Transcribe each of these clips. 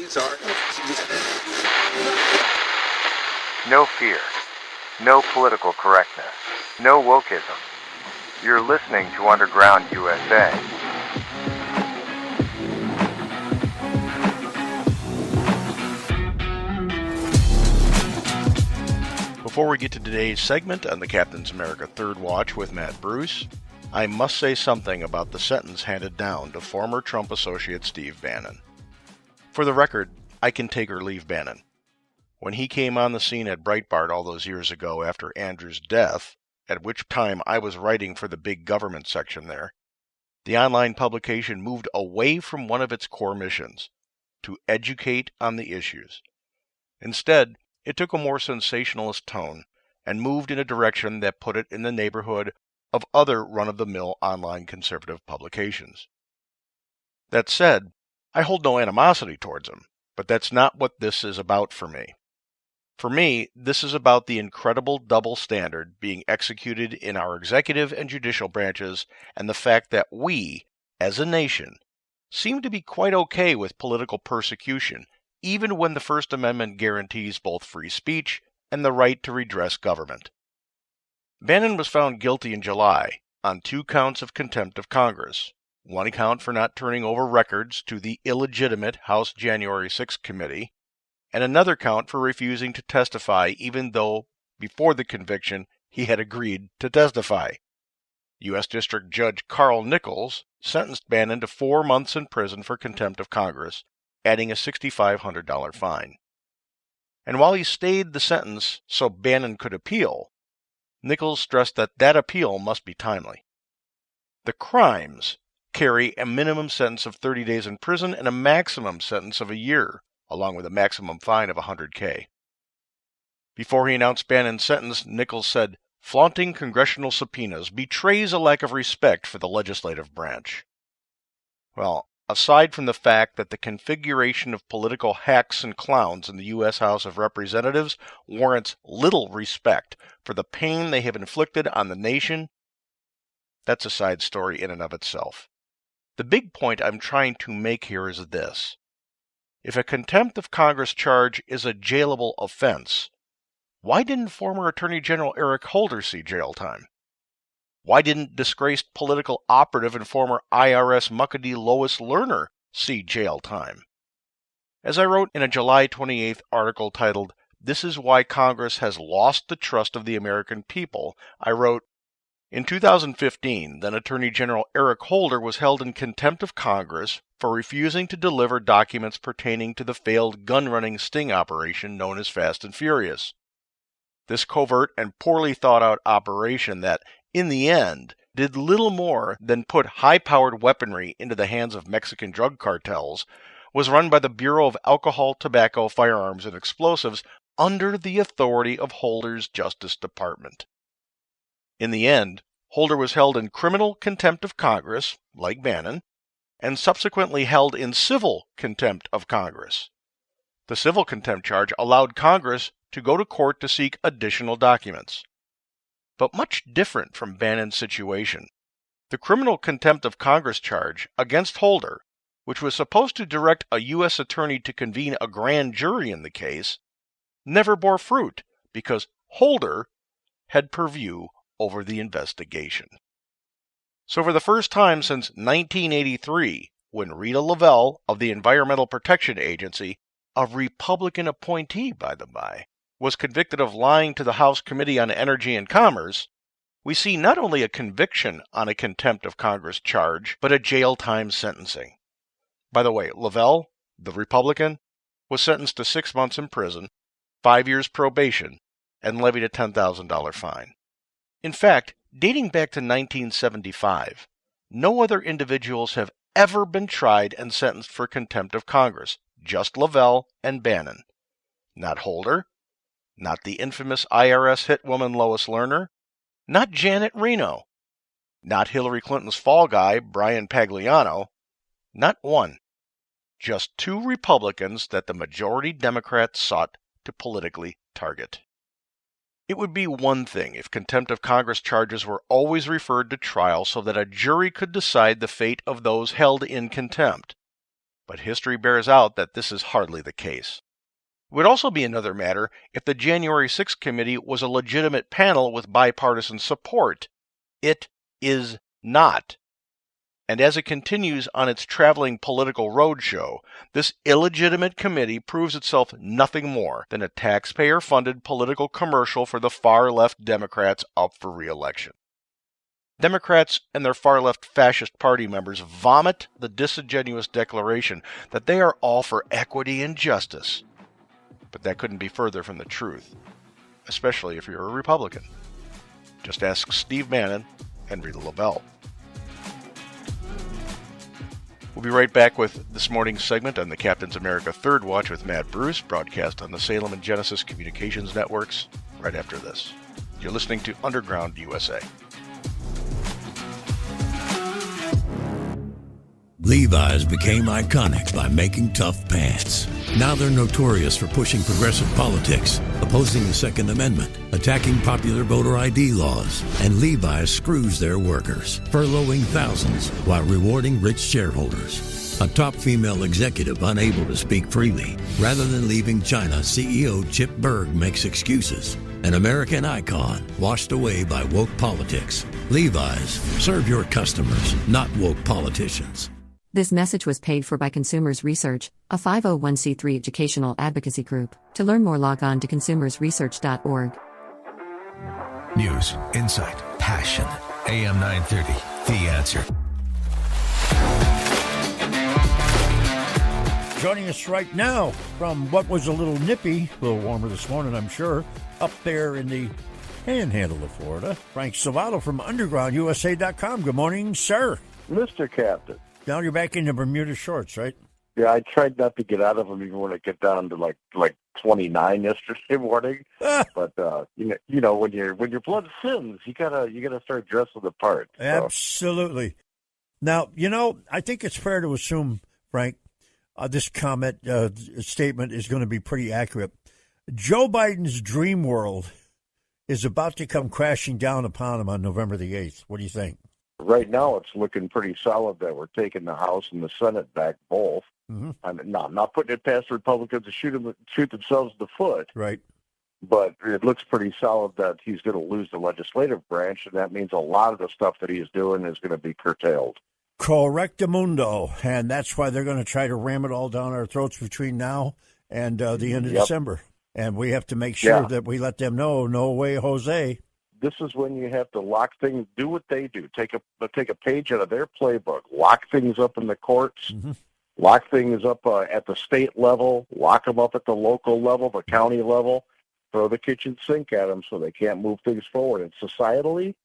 These are... No fear. No political correctness. No wokeism. You're listening to Underground USA. Before we get to today's segment on the Captain's America Third Watch with Matt Bruce, I must say something about the sentence handed down to former Trump associate Steve Bannon. For the record, I can take or leave Bannon. When he came on the scene at Breitbart all those years ago after Andrew's death, at which time I was writing for the big government section there, the online publication moved away from one of its core missions, to educate on the issues. Instead, it took a more sensationalist tone and moved in a direction that put it in the neighborhood of other run-of-the-mill online conservative publications. That said, I hold no animosity towards him, but that's not what this is about for me. For me, this is about the incredible double standard being executed in our executive and judicial branches and the fact that we, as a nation, seem to be quite okay with political persecution even when the First Amendment guarantees both free speech and the right to redress government. Bannon was found guilty in July on 2 counts of contempt of Congress, 1 count for not turning over records to the illegitimate House January 6 committee, and another count for refusing to testify even though, before the conviction, he had agreed to testify. U.S. District Judge Carl Nichols sentenced Bannon to 4 months in prison for contempt of Congress, adding a $6,500 fine. And while he stayed the sentence so Bannon could appeal, Nichols stressed that that appeal must be timely. The crimes carry a minimum sentence of 30 days in prison and a maximum sentence of a year, along with a maximum fine of $100K. Before he announced Bannon's sentence, Nichols said, "Flaunting congressional subpoenas betrays a lack of respect for the legislative branch." Well, aside from the fact that the configuration of political hacks and clowns in the U.S. House of Representatives warrants little respect for the pain they have inflicted on the nation, that's a side story in and of itself. The big point I'm trying to make here is this. If a contempt of Congress charge is a jailable offense, why didn't former Attorney General Eric Holder see jail time? Why didn't disgraced political operative and former IRS muckadee Lois Lerner see jail time? As I wrote in a July 28th article titled, "This is Why Congress Has Lost the Trust of the American People," I wrote, in 2015, then Attorney General Eric Holder was held in contempt of Congress for refusing to deliver documents pertaining to the failed gun-running sting operation known as Fast and Furious. This covert and poorly thought-out operation that, in the end, did little more than put high-powered weaponry into the hands of Mexican drug cartels, was run by the Bureau of Alcohol, Tobacco, Firearms, and Explosives under the authority of Holder's Justice Department. In the end, Holder was held in criminal contempt of Congress, like Bannon, and subsequently held in civil contempt of Congress. The civil contempt charge allowed Congress to go to court to seek additional documents. But much different from Bannon's situation, the criminal contempt of Congress charge against Holder, which was supposed to direct a U.S. attorney to convene a grand jury in the case, never bore fruit because Holder had purview over the investigation. So for the first time since 1983, when Rita Lavelle of the Environmental Protection Agency, a Republican appointee by the by, was convicted of lying to the House Committee on Energy and Commerce, we see not only a conviction on a contempt of Congress charge, but a jail time sentencing. By the way, Lavelle, the Republican, was sentenced to 6 months in prison, 5 years probation, and levied a $10,000 fine. In fact, dating back to 1975, no other individuals have ever been tried and sentenced for contempt of Congress, just Lavelle and Bannon. Not Holder, not the infamous IRS hitwoman Lois Lerner, not Janet Reno, not Hillary Clinton's fall guy Brian Pagliano, not one. Just 2 Republicans that the majority Democrats sought to politically target. It would be one thing if contempt of Congress charges were always referred to trial so that a jury could decide the fate of those held in contempt. but history bears out that this is hardly the case. It would also be another matter if the January 6th committee was a legitimate panel with bipartisan support. It is not. And as it continues on its traveling political roadshow, this illegitimate committee proves itself nothing more than a taxpayer-funded political commercial for the far-left Democrats up for re-election. Democrats and their far-left fascist party members vomit the disingenuous declaration that they are all for equity and justice. But that couldn't be further from the truth, especially if you're a Republican. Just ask Steve Bannon and Rita Lavelle. We'll be right back with this morning's segment on the Captain's America Third Watch with Matt Bruce, broadcast on the Salem and Genesis Communications Networks, right after this. You're listening to Underground USA. Levi's became iconic by making tough pants. Now they're notorious for pushing progressive politics, opposing the Second Amendment, attacking popular voter ID laws, and Levi's screws their workers, furloughing thousands while rewarding rich shareholders. A top female executive unable to speak freely. Rather than leaving China, CEO Chip Bergh makes excuses. An American icon washed away by woke politics. Levi's, serve your customers, not woke politicians. This message was paid for by Consumers Research, a 501c3 educational advocacy group. To learn more, log on to consumersresearch.org. News, insight, passion. AM 930, The Answer. Joining us right now from what was a little nippy, a little warmer this morning, I'm sure, up there in the panhandle of Florida, Frank Salvato from UndergroundUSA.com. Good morning, sir. Mr. Captain. Now you're back in the Bermuda shorts, right? Yeah, I tried not to get out of them even when I get down to like 29 yesterday morning. But you know when your blood thins, you gotta start dressing the part. So. Absolutely. Now I think it's fair to assume, Frank, this comment statement is going to be pretty accurate. Joe Biden's dream world is about to come crashing down upon him on November the 8th. What do you think? Right now, it's looking pretty solid that we're taking the House and the Senate back both. Mm-hmm. I'm not putting it past the Republicans to shoot themselves in the foot. Right. But it looks pretty solid that he's going to lose the legislative branch, and that means a lot of the stuff that he's doing is going to be curtailed. Correctamundo. And that's why they're going to try to ram it all down our throats between now and the end of December. And we have to make sure that we let them know, no way, Jose. This is when you have to lock things, do what they do. Take a page out of their playbook. Lock things up in the courts. Mm-hmm. Lock things up at the state level. Lock them up at the local level, the county level. Throw the kitchen sink at them so they can't move things forward. And societally,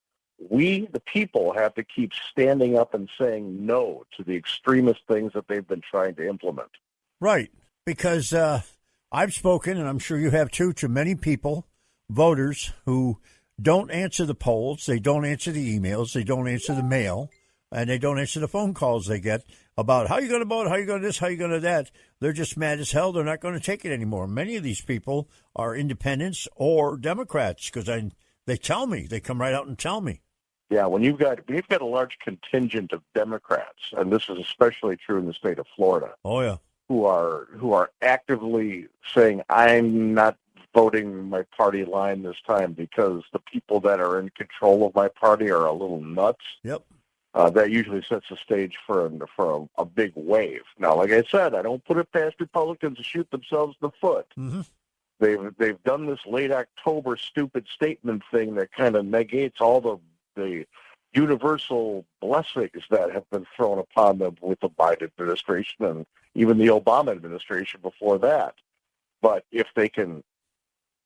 we, the people, have to keep standing up and saying no to the extremist things that they've been trying to implement. Right, because I've spoken, and I'm sure you have too, to many people, voters, who don't answer the polls, they don't answer the emails, they don't answer the mail, and they don't answer the phone calls they get about how you going to vote, how you going to this, how you going to that. They're just mad as hell. They're not going to take it anymore. Many of these people are independents or Democrats because they tell me. They come right out and tell me. Yeah, when you've got a large contingent of Democrats, and this is especially true in the state of Florida. Oh yeah, who are actively saying, I'm not voting my party line this time because the people that are in control of my party are a little nuts. Yep. That usually sets the stage for a big wave. Now, like I said, I don't put it past Republicans to shoot themselves in the foot. Mm-hmm. They've done this late October stupid statement thing that kind of negates all the universal blessings that have been thrown upon them with the Biden administration and even the Obama administration before that. But if they can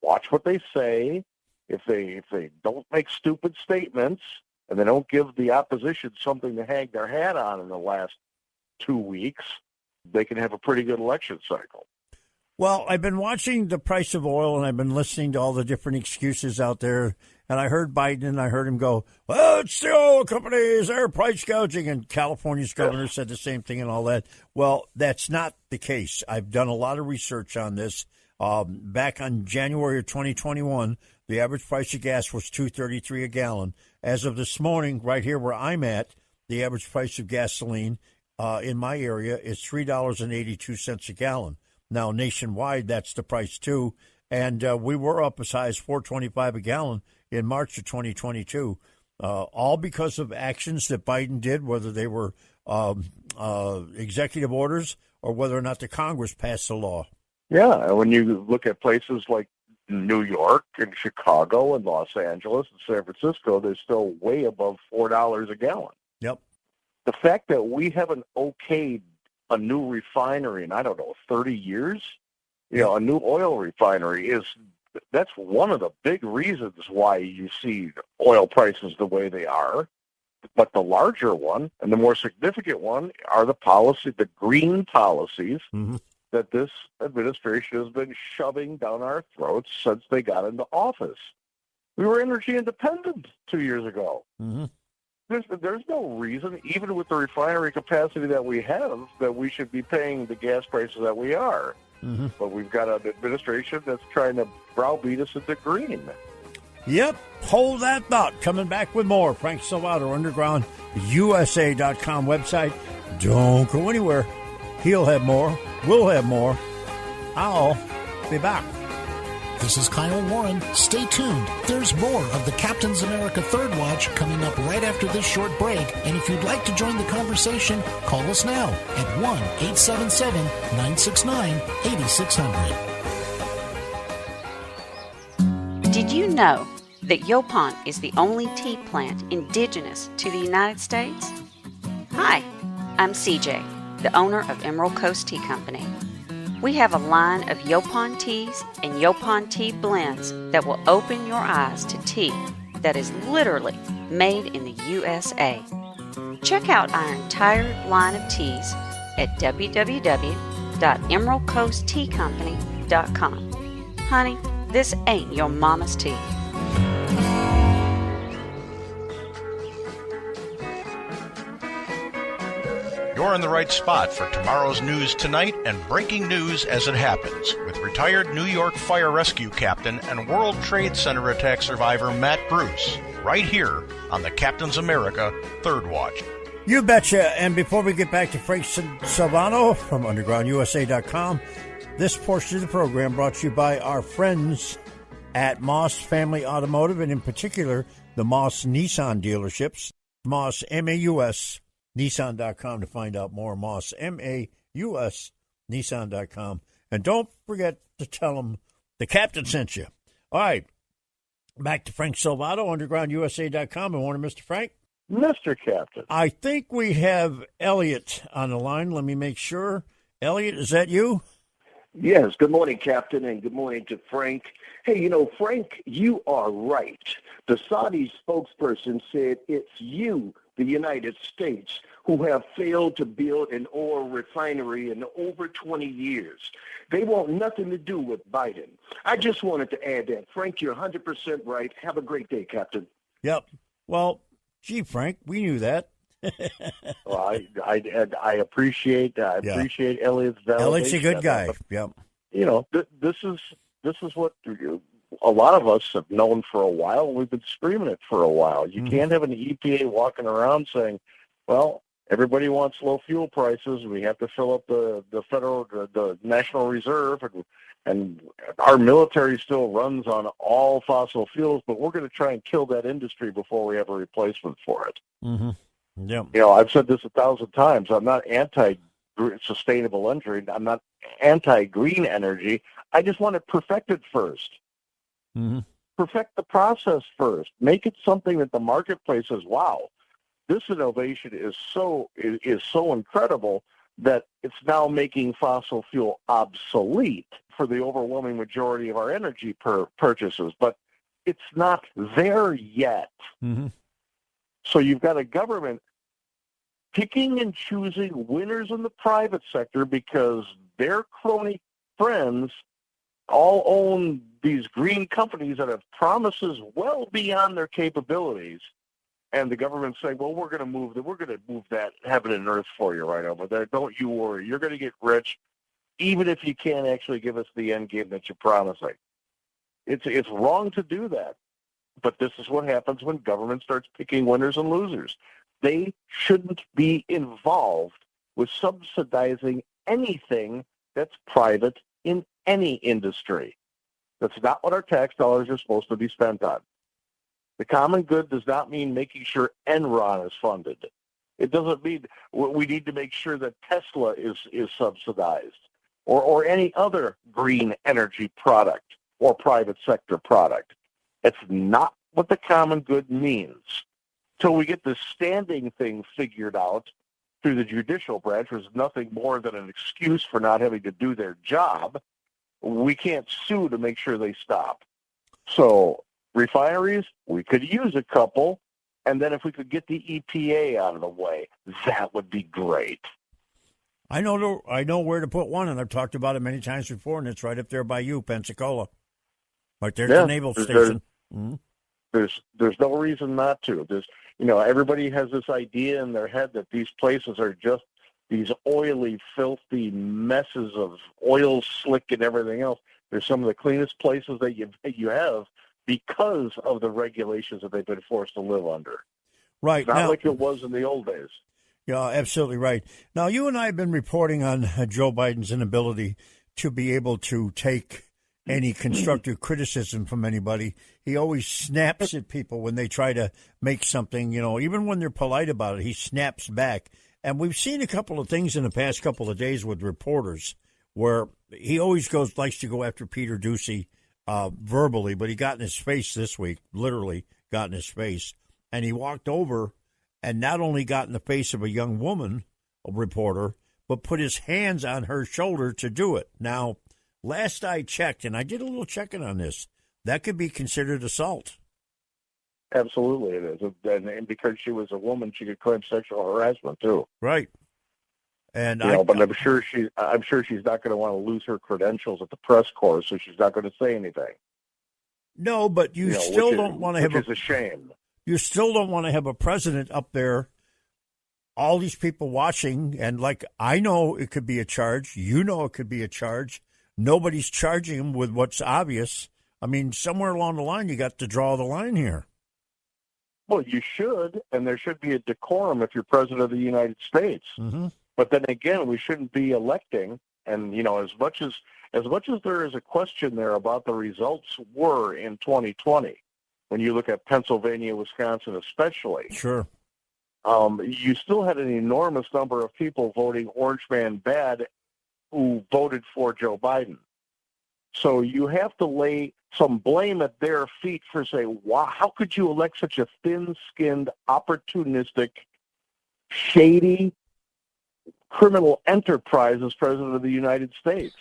watch what they say, if they don't make stupid statements, and they don't give the opposition something to hang their hat on in the last 2 weeks, they can have a pretty good election cycle. Well, I've been watching the price of oil, and I've been listening to all the different excuses out there. And I heard Biden, and I heard him go, well, it's the oil companies, they're price gouging. And California's governor said the same thing and all that. Well, that's not the case. I've done a lot of research on this. Back on January of 2021, the average price of gas was $2.33 a gallon. As of this morning, right here where I'm at, the average price of gasoline in my area is $3.82 a gallon. Now, nationwide, that's the price, too. And we were up as high as $4.25 a gallon in March of 2022, all because of actions that Biden did, whether they were executive orders or whether or not the Congress passed the law. Yeah, and when you look at places like New York and Chicago and Los Angeles and San Francisco, they're still way above $4 a gallon. Yep. The fact that we haven't okayed a new refinery in, 30 years, a new oil refinery that's one of the big reasons why you see oil prices the way they are. But the larger one and the more significant one are the green policies that this administration has been shoving down our throats since they got into office. We were energy independent 2 years ago. Mm-hmm. There's no reason, even with the refinery capacity that we have, that we should be paying the gas prices that we are. Mm-hmm. But we've got an administration that's trying to browbeat us into green. Yep. Hold that thought. Coming back with more. Frank Salvato, UndergroundUSA.com website. Don't go anywhere. He'll have more. We'll have more. I'll be back. This is Kyle Warren. Stay tuned. There's more of the Captain's America Third Watch coming up right after this short break. And if you'd like to join the conversation, call us now at 1-877-969-8600. Did you know that Yaupon is the only tea plant indigenous to the United States? Hi, I'm CJ, the owner of Emerald Coast Tea Company. We have a line of Yaupon teas and Yaupon tea blends that will open your eyes to tea that is literally made in the USA. Check out our entire line of teas at www.emeraldcoastteacompany.com. Honey, this ain't your mama's tea. You're in the right spot for tomorrow's news tonight and breaking news as it happens with retired New York Fire Rescue Captain and World Trade Center attack survivor Matt Bruce, right here on the Captain's America Third Watch. You betcha. And before we get back to Frank Salvato from UndergroundUSA.com, this portion of the program brought to you by our friends at Moss Family Automotive, and in particular, the Moss Nissan dealerships. Moss, M-A-U-S, Nissan.com to find out more. Moss, M-A-U-S, Nissan.com. And don't forget to tell them the captain sent you. All right, back to Frank Salvato, UndergroundUSA.com. I want to Mr. Frank. Mr. Captain. I think we have Elliot on the line. Let me make sure. Elliot, is that you? Yes. Good morning, Captain, and good morning to Frank. Hey, Frank, you are right. The Saudi spokesperson said it's you, the United States, who have failed to build an oil refinery in over 20 years. They want nothing to do with Biden. I just wanted to add that. Frank, you're 100% right. Have a great day, Captain. Yep. Well, gee, Frank, we knew that. Well, I appreciate Elliot's validation. Elliot's a good guy. Yep. This is what a lot of us have known for a while. We've been screaming it for a while. You can't have an EPA walking around saying, well, everybody wants low fuel prices. We have to fill up the National Reserve, and our military still runs on all fossil fuels, but we're going to try and kill that industry before we have a replacement for it. Mm-hmm. Yep. I've said this 1,000 times. I'm not anti-sustainable energy. I'm not anti-green energy. I just want it perfected first. Mm-hmm. Perfect the process first. Make it something that the marketplace says, wow, this innovation is so incredible that it's now making fossil fuel obsolete for the overwhelming majority of our energy purchases. But it's not there yet. Mm-hmm. So you've got a government picking and choosing winners in the private sector because their crony friends all own these green companies that have promises well beyond their capabilities. And the government's saying, well, we're going to move that heaven and earth for you right over there. Don't you worry. You're going to get rich, even if you can't actually give us the end game that you're promising. It's wrong to do that. But this is what happens when government starts picking winners and losers. They shouldn't be involved with subsidizing anything that's private in any industry. That's not what our tax dollars are supposed to be spent on. The common good does not mean making sure Enron is funded. It doesn't mean we need to make sure that Tesla is subsidized or any other green energy product or private sector product. It's not what the common good means. Till we get the standing thing figured out through the judicial branch, which is nothing more than an excuse for not having to do their job, we can't sue to make sure they stop. So refineries, we could use a couple, and then if we could get the EPA out of the way, that would be great. I know where to put one, and I've talked about it many times before, and it's right up there by you, Pensacola. Right there's the naval station. There's no reason not to. Everybody has this idea in their head that these places are just these oily, filthy messes of oil slick and everything else. They're some of the cleanest places that you have because of the regulations that they've been forced to live under. Right. It's not like it was in the old days. Yeah, absolutely right. Now, you and I have been reporting on Joe Biden's inability to be able to take any constructive criticism from anybody. He always snaps at people when they try to make something, even when they're polite about it, he snaps back. And we've seen a couple of things in the past couple of days with reporters where he always likes to go after Peter Doocy verbally, but he got in his face this week, literally got in his face. And he walked over and not only got in the face of a young woman, a reporter, but put his hands on her shoulder to do it. Now, last I checked, and I did a little checking on this, that could be considered assault. Absolutely it is. And because she was a woman, she could claim sexual harassment, too. Right. And but I'm sure she's not going to want to lose her credentials at the press corps, so she's not going to say anything. No, but you still don't want to have which is a shame. You still don't want to have a president up there, all these people watching, and I know it could be a charge. You know it could be a charge. Nobody's charging him with what's obvious. I mean, somewhere along the line, you got to draw the line here. Well, you should, and there should be a decorum if you're president of the United States. Mm-hmm. But then again, we shouldn't be electing. And as much as there is a question there about the results were in 2020, when you look at Pennsylvania, Wisconsin, especially, sure, you still had an enormous number of people voting Orange Man bad who voted for Joe Biden. So you have to lay some blame at their feet for saying, wow, how could you elect such a thin-skinned, opportunistic, shady, criminal enterprise as president of the United States?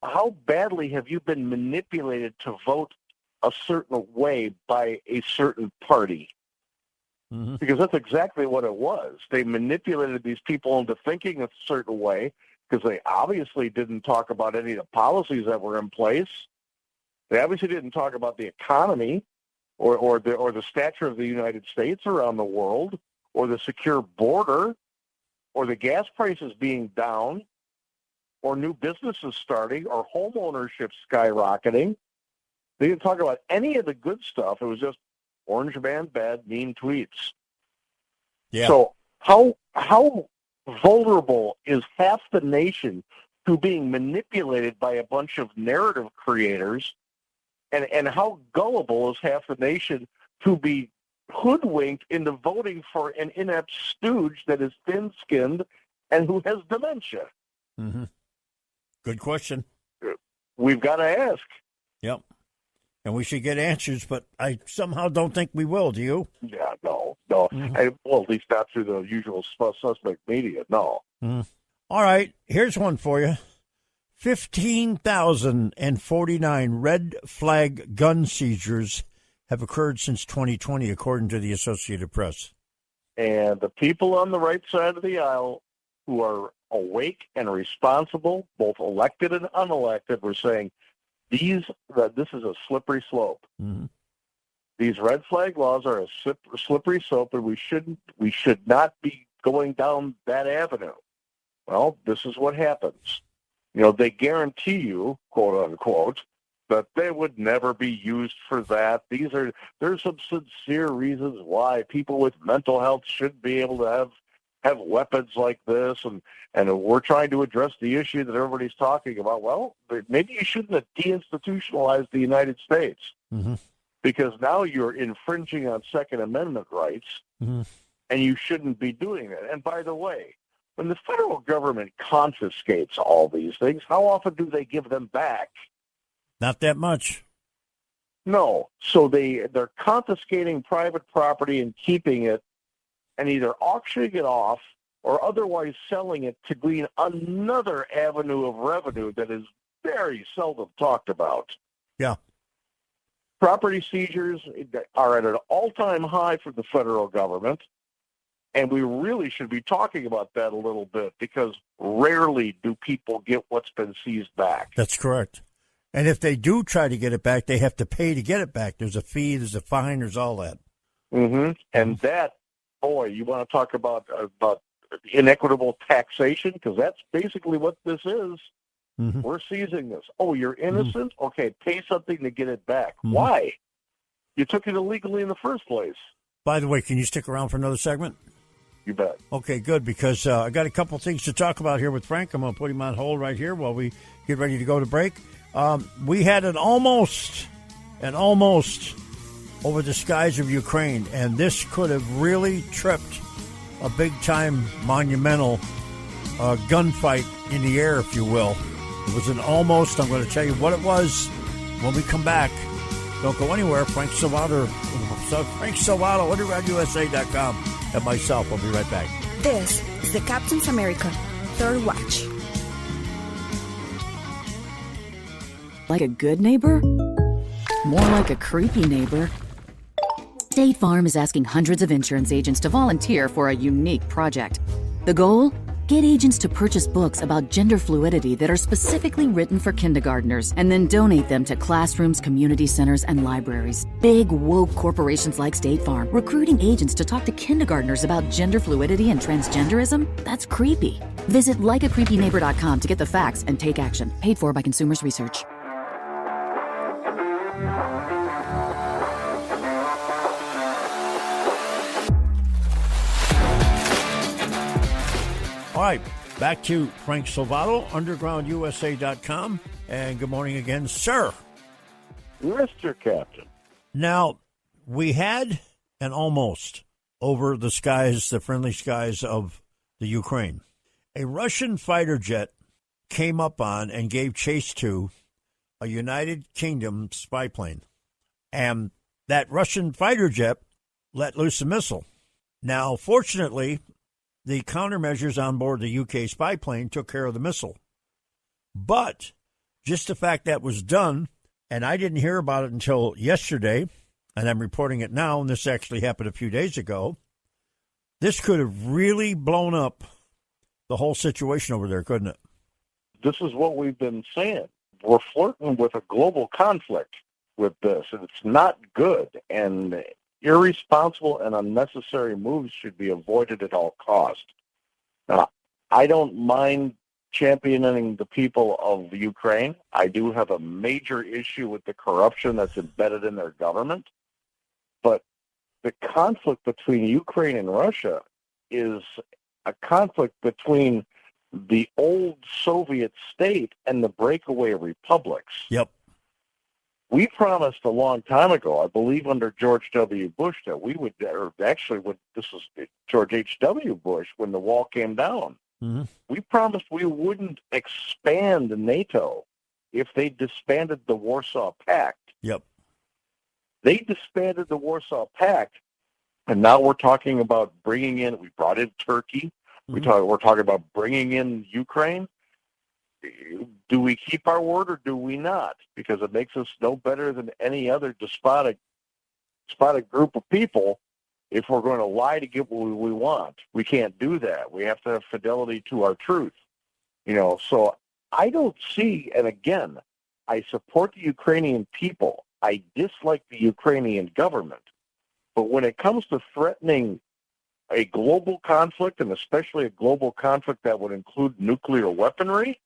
How badly have you been manipulated to vote a certain way by a certain party? Mm-hmm. Because that's exactly what it was. They manipulated these people into thinking a certain way because they obviously didn't talk about any of the policies that were in place. They obviously didn't talk about the economy or the stature of the United States around the world or the secure border or the gas prices being down or new businesses starting or home ownership skyrocketing. They didn't talk about any of the good stuff. It was just Orange Man bad, mean tweets. Yeah. So how vulnerable is half the nation to being manipulated by a bunch of narrative creators, and how gullible is half the nation to be hoodwinked into voting for an inept stooge that is thin-skinned and who has dementia? Mm-hmm. Good question. We've got to ask. Yep. And we should get answers, but I somehow don't think we will. Do you? Yeah, no. Mm-hmm. Well, at least not through the usual suspect media, no. Mm-hmm. All right, here's one for you. 15,049 red flag gun seizures have occurred since 2020, according to the Associated Press. And the people on the right side of the aisle who are awake and responsible, both elected and unelected, were saying, this is a slippery slope. Mm-hmm. These red flag laws are a slippery slope, and we should not be going down that avenue. Well, this is what happens. They guarantee you, quote unquote, that they would never be used for that. There's some sincere reasons why people with mental health should be able to have have weapons like this, and we're trying to address the issue that everybody's talking about. Well, maybe you shouldn't have deinstitutionalized the United States, because now you're infringing on Second Amendment rights, and you shouldn't be doing that. And by the way, when the federal government confiscates all these things, how often do they give them back? Not that much. No. So they're confiscating private property and keeping it, and either auctioning it off or otherwise selling it to glean another avenue of revenue that is very seldom talked about. Yeah. Property seizures are at an all-time high for the federal government, and we really should be talking about that a little bit, because rarely do people get what's been seized back. That's correct. And if they do try to get it back, they have to pay to get it back. There's a fee, there's a fine, there's all that. And that, boy, you want to talk about inequitable taxation, because that's basically what this is. We're seizing this. Oh, you're innocent? Okay, pay something to get it back. Why? You took it illegally in the first place. By the way, can you stick around for another segment? You bet. Okay, good, because I got a couple things to talk about here with Frank. I'm going to put him on hold right here while we get ready to go to break. We had an almost over the skies of Ukraine, and this could have really tripped a big-time monumental gunfight in the air, if you will. It was an almost. I'm going to tell you what it was when we come back. Don't go anywhere. Frank Salvato, undergroundusa.com, and myself. I'll be right back. This is the Captain's America Third Watch. Like a good neighbor? More like a creepy neighbor. State Farm is asking hundreds of insurance agents to volunteer for a unique project. The goal? Get agents to purchase books about gender fluidity that are specifically written for kindergartners, and then donate them to classrooms, community centers, and libraries. Big, woke corporations like State Farm recruiting agents to talk to kindergartners about gender fluidity and transgenderism? That's creepy. Visit likeacreepyneighbor.com to get the facts and take action. Paid for by Consumers Research. All right, back to Frank Salvato, undergroundusa.com, and good morning again, sir. Mr. Captain. Now, we had an almost over the skies, the friendly skies of the Ukraine. A Russian fighter jet came up on and gave chase to a United Kingdom spy plane. And that Russian fighter jet let loose a missile. Now, fortunately, the countermeasures on board the UK spy plane took care of the missile. But just the fact that was done, and I didn't hear about it until yesterday, and I'm reporting it now, and this actually happened a few days ago, this could have really blown up the whole situation over there, couldn't it? This is what we've been saying. We're flirting with a global conflict with this, and it's not good. And irresponsible and unnecessary moves should be avoided at all costs. Now, I don't mind championing the people of Ukraine. I do have a major issue with the corruption that's embedded in their government. But the conflict between Ukraine and Russia is a conflict between the old Soviet state and the breakaway republics. Yep. We promised a long time ago, I believe under George W. Bush, that we would, or actually this was George H.W. Bush when the wall came down. We promised we wouldn't expand NATO if they disbanded the Warsaw Pact. Yep. They disbanded the Warsaw Pact, and now we're talking about bringing in, we brought in Turkey, we're talking about bringing in Ukraine. Do we keep our word or do we not? Because it makes us no better than any other despotic group of people if we're going to lie to get what we want. We can't do that. We have to have fidelity to our truth. So I don't see, and again, I support the Ukrainian people. I dislike the Ukrainian government. But when it comes to threatening a global conflict, and especially a global conflict that would include nuclear weaponry,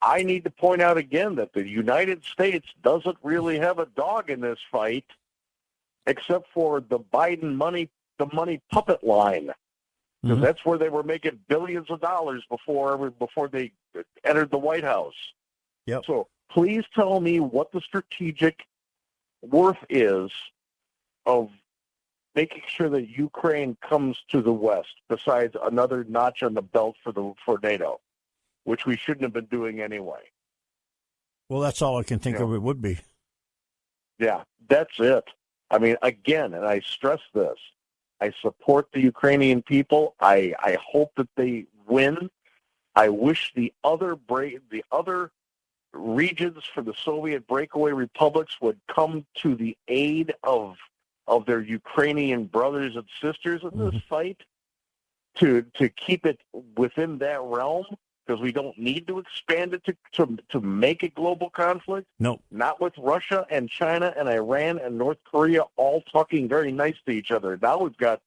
I need to point out again that the United States doesn't really have a dog in this fight, except for the Biden money puppet line. because that's where they were making billions of dollars before they entered the White House. Yep. So please tell me what the strategic worth is of making sure that Ukraine comes to the West, besides another notch on the belt for NATO, which we shouldn't have been doing anyway. Well, that's all I can think of it would be. Yeah, that's it. I mean, again, and I stress this, I support the Ukrainian people. I hope that they win. I wish the other regions for the Soviet breakaway republics would come to the aid of their Ukrainian brothers and sisters in this fight to keep it within that realm, because we don't need to expand it to make a global conflict. No. Not with Russia and China and Iran and North Korea all talking very nice to each other. Now we've got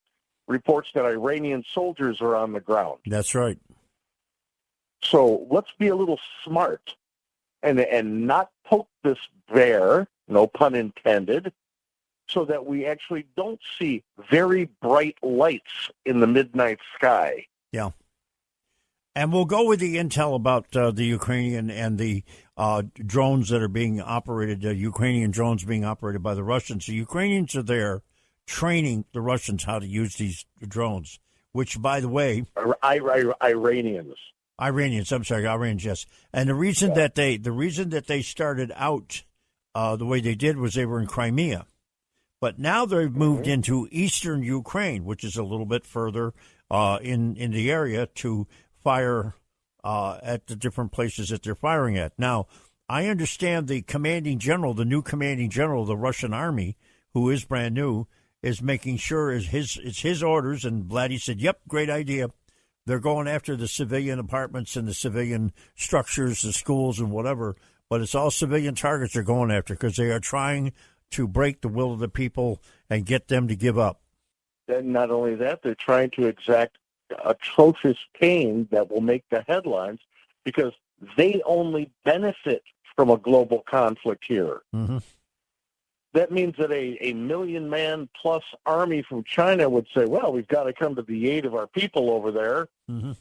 reports that Iranian soldiers are on the ground. That's right. So let's be a little smart and not poke this bear, no pun intended, so that we actually don't see very bright lights in the midnight sky. Yeah. And we'll go with the intel about the Ukrainian and the drones that are being operated, Ukrainian drones being operated by the Russians. The Ukrainians are there training the Russians how to use these drones, which, by the way... Iranians. I'm sorry, Iranians, yes. And the reason that they started out the way they did was they were in Crimea. But now they've moved into eastern Ukraine, which is a little bit further in the area, to fire at the different places that they're firing at. Now, I understand the commanding general, the new commanding general of the Russian army, who is brand new, is making sure it's his orders. And Vladdy said, yep, great idea. They're going after the civilian apartments and the civilian structures, the schools and whatever. But it's all civilian targets they're going after, because they are trying to break the will of the people and get them to give up. Then not only that, they're trying to exact atrocious pain that will make the headlines, because they only benefit from a global conflict here. Mm-hmm. That means that a million-man-plus army from China would say, well, we've got to come to the aid of our people over there. Mm-hmm.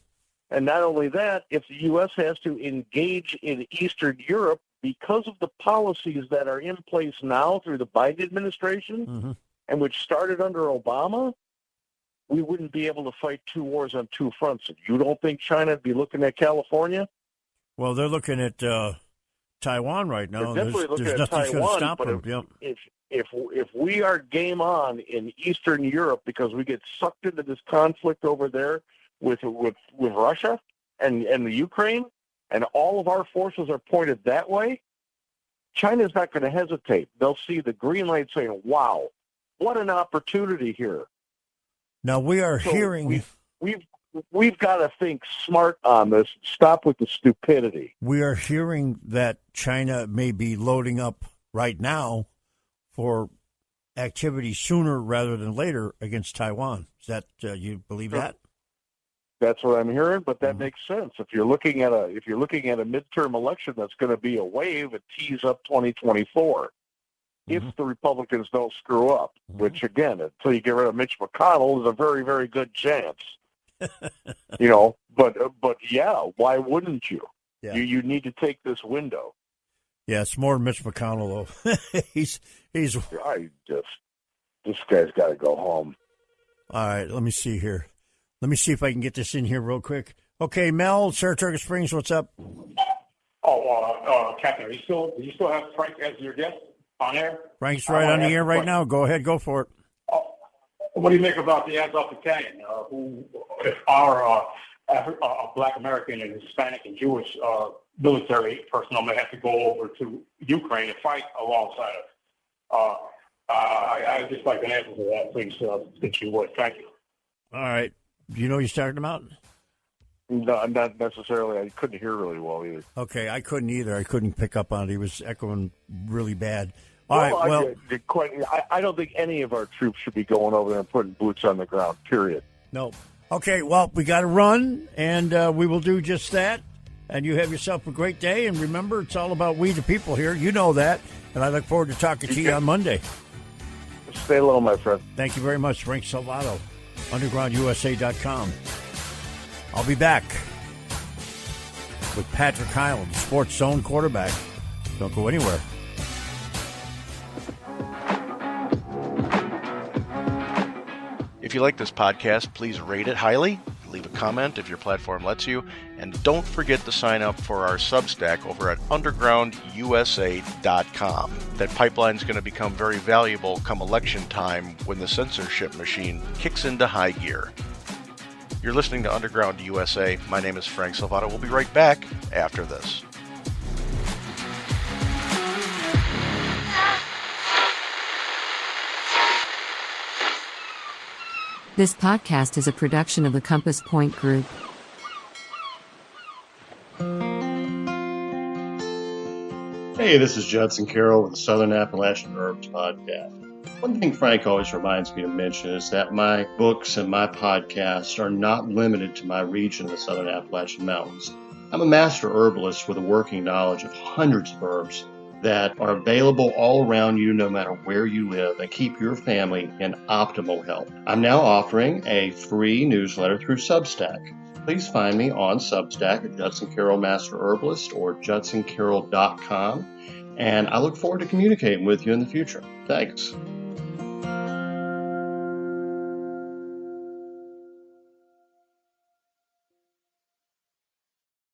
And not only that, if the U.S. has to engage in Eastern Europe because of the policies that are in place now through the Biden administration, and which started under Obama, we wouldn't be able to fight two wars on two fronts. You don't think China would be looking at California? Well, they're looking at Taiwan right now. They're definitely looking there's at nothing going to Taiwan, stop but them. if we are game on in Eastern Europe because we get sucked into this conflict over there with Russia and the Ukraine, and all of our forces are pointed that way, China's not going to hesitate. They'll see the green light saying, wow, what an opportunity here. Now we are hearing... We've got to think smart on this. Stop with the stupidity. We are hearing that China may be loading up right now for activity sooner rather than later against Taiwan. Is that you believe that? That's what I'm hearing, but that makes sense. If you're looking at a midterm election that's going to be a wave, it tees up 2024. If the Republicans don't screw up, which again, until you get rid of Mitch McConnell, is a very, very good chance. But yeah, why wouldn't you? Yeah. You need to take this window. Yeah, it's more Mitch McConnell though. he's. This guy's got to go home. All right, let me see here. Let me see if I can get this in here real quick. Okay, Mel, Saratoga Springs, what's up? Captain, do you still have Frank as your guest on air? Frank's right on the air right now. Go ahead, go for it. What do you make about the Azov Battalion, who are Black American and Hispanic and Jewish military personnel may have to go over to Ukraine and fight alongside us? I'd just like an answer to that, please, if you would. Thank you. All right. Do you know what he's talking about? No, not necessarily. I couldn't hear really well either. Okay, I couldn't either. I couldn't pick up on it. He was echoing really bad. I don't think any of our troops should be going over there and putting boots on the ground, period. No. Okay, well, we got to run, and we will do just that. And you have yourself a great day. And remember, it's all about we the people here. You know that. And I look forward to talking to you on Monday. Stay low, my friend. Thank you very much, Frank Salvato. undergroundusa.com. I'll be back with Patrick Hyland, Sports Zone quarterback. Don't go anywhere. If you like this podcast, please rate it highly, leave a comment if your platform lets you, and don't forget to sign up for our Substack over at undergroundusa.com. That pipeline is going to become very valuable come election time when the censorship machine kicks into high gear. You're listening to Underground USA. My name is Frank Salvato. We'll be right back after this. This podcast is a production of the Compass Point Group. Hey, this is Judson Carroll with the Southern Appalachian Herbs Podcast. One thing Frank always reminds me to mention is that my books and my podcasts are not limited to my region of the Southern Appalachian Mountains. I'm a master herbalist with a working knowledge of hundreds of herbs that are available all around you no matter where you live and keep your family in optimal health. I'm now offering a free newsletter through Substack. Please find me on Substack at Judson Carroll Master Herbalist or judsoncarroll.com, and I look forward to communicating with you in the future. Thanks.